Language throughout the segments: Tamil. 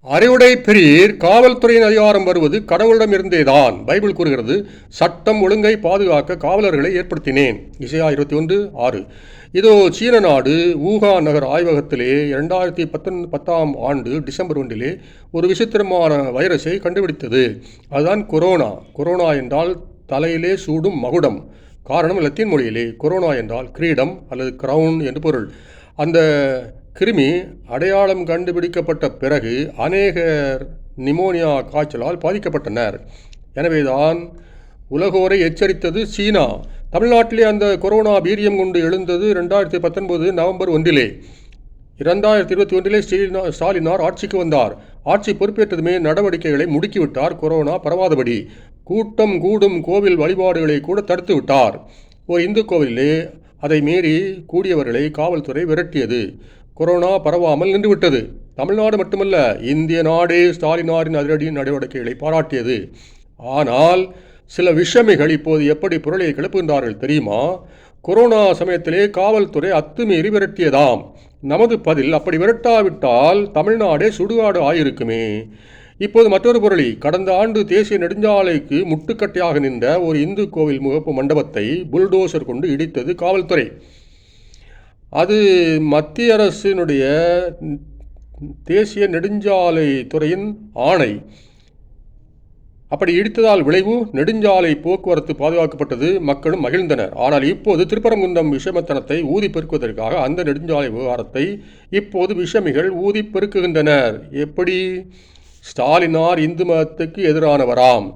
அறிவுடை பெரியர் காவல்துறையின் அதிகாரம் வருவது கடவுளிடமிருந்தேதான். பைபிள் கூறுகிறது, சட்டம் ஒழுங்கை பாதுகாக்க காவலர்களை ஏற்படுத்தினேன். இசையா 21:6. இதோ சீன நாடு வூகான் நகர் ஆய்வகத்திலே 2010 ஆண்டு டிசம்பர் 1 ஒரு விசித்திரமான வைரஸை கண்டுபிடித்தது. அதுதான் கொரோனா. கொரோனா என்றால் தலையிலே சூடும் மகுடம். காரணம் லத்தீன் மொழியிலே கொரோனா என்றால் கிரீடம் அல்லது கிரவுன் என்று பொருள். அந்த கிருமி அடையாளம் கண்டுபிடிக்கப்பட்ட பிறகு அநேகர் நிமோனியா காய்ச்சலால் பாதிக்கப்பட்டனர். எனவேதான் உலகோரை எச்சரித்தது சீனா. தமிழ்நாட்டிலே அந்த கொரோனா வீரியம் கொண்டு எழுந்தது 2019 நவம்பர் 1. 2021 ஸ்டாலினார் ஆட்சிக்கு வந்தார். ஆட்சி பொறுப்பேற்றதுமே நடவடிக்கைகளை முடுக்கிவிட்டார். கொரோனா பரவாதபடி கூட்டம் கூடும் கோவில் வழிபாடுகளை கூட தடுத்து விட்டார். ஒரு இந்து கோவிலே அதை மீறி கூடியவர்களை காவல்துறை விரட்டியது. கொரோனா பரவாமல் நின்றுவிட்டது. தமிழ்நாடு மட்டுமல்ல, இந்திய நாடே ஸ்டாலினாரின் அதிரடி நடவடிக்கைகளை பாராட்டியது. ஆனால் சில விஷமிகள் இப்போது எப்படி புரளியை கிளப்புகின்றார்கள் தெரியுமா? கொரோனா சமயத்திலே காவல்துறை அத்துமீறி விரட்டியதாம். நமது பதில், அப்படி விரட்டாவிட்டால் தமிழ்நாடே சுடுகாடு ஆயிருக்குமே. இப்போது மற்றொரு புரளி. கடந்த ஆண்டு தேசிய நெடுஞ்சாலைக்கு முட்டுக்கட்டையாக நின்ற ஒரு இந்து கோவில் முகப்பு மண்டபத்தை புல்டோசர் கொண்டு இடித்தது காவல்துறை. அது மத்திய அரசினுடைய தேசிய நெடுஞ்சாலை துறையின் ஆணை. அப்படி இடித்ததால் விளைவு நெடுஞ்சாலை போக்குவரத்து பாதுகாக்கப்பட்டது, மக்களும் மகிழ்ந்தனர். ஆனால் இப்போது திருப்பரங்குன்றம் விஷமத்தனத்தை ஊதி பெருக்குவதற்காக அந்த நெடுஞ்சாலை விவகாரத்தை இப்போது விஷமிகள் ஊதி பெருக்குகின்றனர். எப்படி? ஸ்டாலினார் இந்து மதத்துக்கு எதிரானவராம்.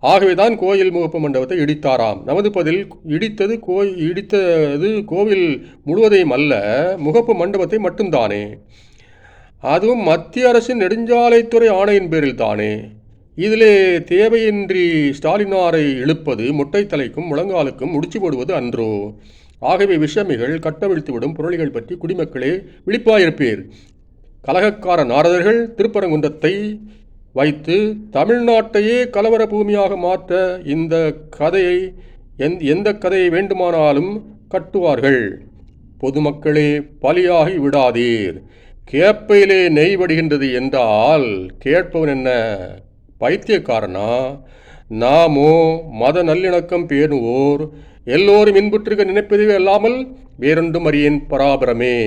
ஆகவேதான் கோயில் முகப்பு மண்டபத்தை இடித்தாராம். நமது பதில், இடித்தது கோவில் முழுவதையும் அல்ல, முகப்பு மண்டபத்தை மட்டும்தானே. அதுவும் மத்திய அரசின் நெடுஞ்சாலைத்துறை ஆணையின் பேரில் தானே. இதிலே தேவையின்றி ஸ்டாலினாரை இழுப்பது முட்டை தலைக்கும் முழங்காலுக்கும் முடிச்சு போடுவது அன்றோ. ஆகவே விஷமிகள் கட்டவிழ்த்துவிடும் புரளிகள் பற்றி குடிமக்களே விழிப்பாயிருப்பீர். கலகக்கார நாரதர்கள் திருப்பரங்குன்றத்தை வைத்து தமிழ்நாட்டையே கலவர பூமியாக மாற்ற இந்த கதையை எந்த கதையை வேண்டுமானாலும் கட்டுவார்கள். பொதுமக்களே பலியாகி விடாதீர். கேப்பையிலே நெய் வடிகின்றது என்றால் கேட்பவன் என்ன பைத்தியக்காரனா? நாமோ மத நல்லிணக்கம் பேணுவோர், எல்லோரும் இன்புற்றிருக்க நினைப்பதே அல்லாமல் வேறொன்றும் அறியேன் பராபரமே.